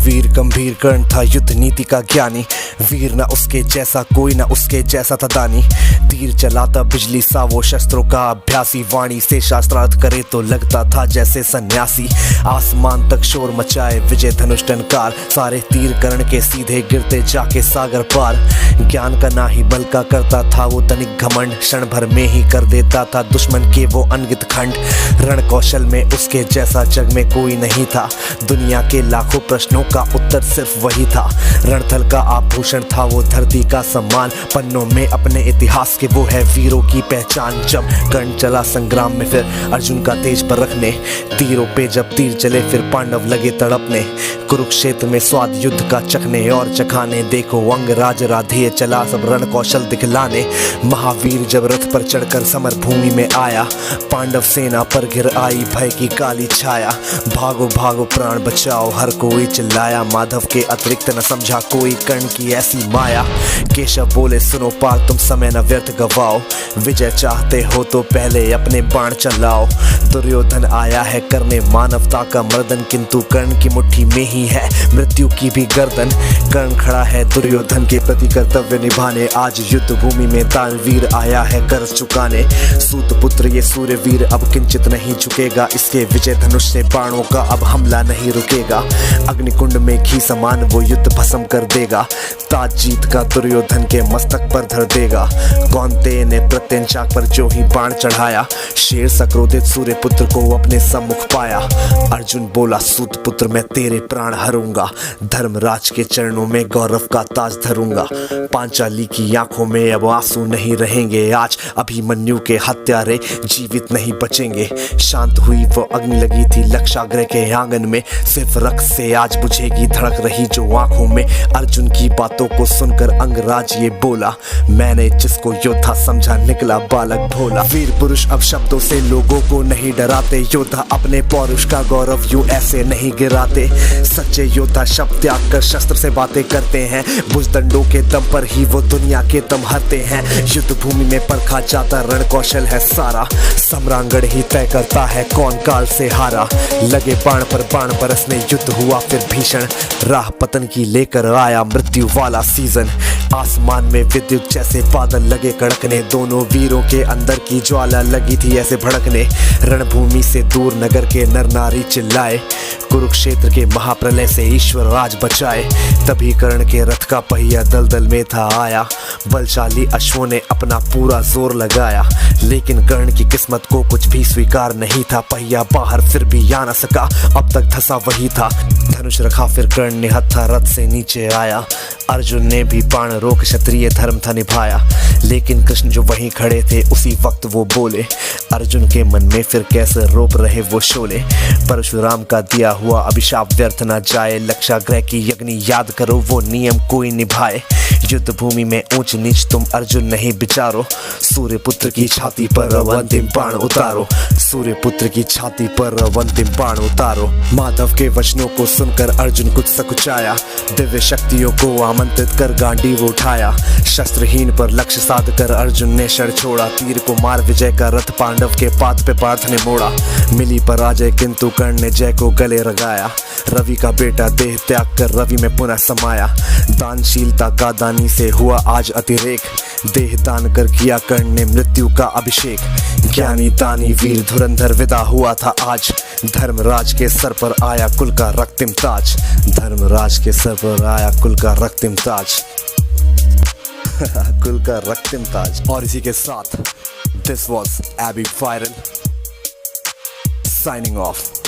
महावीर गंभीर कर्ण था युद्ध नीति का ज्ञानी, वीर न उसके जैसा कोई न उसके जैसा था दानी। तीर चलाता बिजली सा वो शस्त्रों का अभ्यासी, वाणी से शास्त्रार्थ करे तो लगता था जैसे सन्यासी। आसमान तक शोर मचाए विजय धनुष टनकार, सारे तीर कर्ण के सीधे गिरते जाके सागर पार। ज्ञान का ना ही बल का करता था वो तनिक घमंड, क्षण भर में ही कर देता था दुश्मन के वो अनगित खंड। रण कौशल में उसके जैसा जग में कोई नहीं था, दुनिया के लाखों प्रश्नों का उत्तर सिर्फ वही था। रणथल का आभूषण था वो धरती का सम्मान, पन्नों में अपने इतिहास के वो है वीरों की पहचान। जब कर्ण चला संग्राम में फिर अर्जुन का तेज पर रखने, तीरों पे जब तीर चले फिर पांडव लगे तड़पने। कुरुक्षेत्र में स्वाद युद्ध का चखने और चखाने, देखो अंगराज राधेय चला सब रण कौशल दिखलाने। महावीर जब रथ पर चढ़कर समर भूमि में आया, पांडव सेना पर गिर आई भय की काली छाया। भागो भागो प्राण बचाओ हर कोई चिल्लाया, माधव के अतिरिक्त न समझा कोई कर्ण की ऐसी माया। केशव बोले सुनो पाल तुम समय न व्यर्थ गवाओ, विजय चाहते हो तो पहले अपने बाण चलाओ। दुर्योधन आया है करने मानवता का मर्दन, किंतु कर्ण की मुट्ठी में ही है मृत्यु की भी गर्दन। कर्ण खड़ा है दुर्योधन के प्रति कर्तव्य निभाने, आज युद्ध भूमि में दानवीर आया है कर्ज चुकाने। सूत पुत्र ये सूर्य वीर अब किंचित नहीं झुकेगा, इसके विजय धनुष से बाणों का अब हमला नहीं रुकेगा। अग्निकुंड में घी समान वो युद्ध भस्म कर देगा, ताज जीत का दुर्योधन के मस्तक पर धर देगा। कौन्तेय ने प्रत्यंचाक पर जो ही बाण चढ़ाया, शेर सा क्रोधित सूर्य पुत्र को अपने सम्मुख पाया। अर्जुन बोला सूत पुत्र मैं तेरे प्राण हरूंगा, धर्मराज के चरणों में गौरव का ताज धरूंगा। पांचाली की आंखों में अब आंसू नहीं रहेंगे, आज अभिमन्यु के हत्यारे जीवित नहीं बचेंगे। शांत हुई वो अग्नि लगी थी लक्षागृह के आंगन में, सिर्फ रक्त से आज बुझेगी धड़क रही जो आंखों में। अर्जुन की बातों को सुनकर अंगराज ये बोला, मैंने जिसको योद्धा समझा निकला बालक भोला। वीर पुरुष अब शब्दों से लोगों को नहीं डराते, योद्धा अपने पौरुष का गौरव यूं ऐसे नहीं गिराते। सच्चे योद्धा शब्द त्याग कर शस्त्र से बातें करते हैं, भुजदंडों के दम पर ही वो दुनिया के दम हरते हैं। युद्ध भूमि में परखा जाता रण कौशल है सारा, सम्रांगण ही तय करता है कौन काल से हारा। लगे बाण पर बाण बरसने युद्ध हुआ फिर भीषण, राह पतन की लेकर आया मृत्यु वाला सीजन। आसमान में विद्युत जैसे बादल लगे कड़कने, दोनों वीरों के अंदर की ज्वाला लगी थी ऐसे भड़कने। रणभूमि से दूर नगर के नर नारी चिल्लाए, कुरुक्षेत्र के महाप्रलय से ईश्वर राज बचाए। तभी कर्ण के रथ का पहिया दलदल में था आया, बलशाली अश्वों ने अपना पूरा जोर लगाया। लेकिन कर्ण की किस्मत को कुछ भी स्वीकार नहीं था, पहिया बाहर फिर भी आ न सका, अब तक धंसा वही था। धनुष रखा फिर कर्ण ने हत्था रथ से नीचे आया, अर्जुन ने भी बाण रोक क्षत्रिय धर्म था निभाया। लेकिन कृष्ण जो वहीं खड़े थे उसी वक्त वो बोले, अर्जुन के मन में फिर कैसे रोप रहे वो शोले। परशुराम का दिया हुआ अभिशाप व्यर्थ न जाए, लक्षागृह की अग्नि याद करो वो नियम कोई निभाए। युद्ध भूमि में ऊंच नीच तुम अर्जुन नहीं विचारो, सूर्य पुत्र की छाती पर अंतिम बाण उतारो। सूर्य पुत्र की छाती पर अंतिम बाण उतारो। माधव के वचनों को सुनकर अर्जुन कुछ सकुचाया, दिव्य शक्तियों को आमंत्रित कर गांडीव उठाया। शस्त्रहीन पर लक्ष्य साध कर अर्जुन ने शर छोड़ा, तीर को मार विजय का रथ पांडव के पात पे पार्थ ने मोड़ा। मिली पराजय किंतु कर्ण ने जय को गले लगाया, रवि का बेटा देह त्याग कर रवि में पुनः समाया। दानशीलता का दानी से हुआ आज अतिरेक, देह दान कर किया कर्ण ने मृत्यु का अभिषेक। ज्ञानी दानी वीर धुरंधर विदा हुआ था आज, धर्मराज के सर पर आया कुल का रक्तिम ताज। धर्मराज के सर पर आया कुल का रक्तिम ताज कुल का रक्तिम ताज। और इसी के साथ this was AB viral signing of.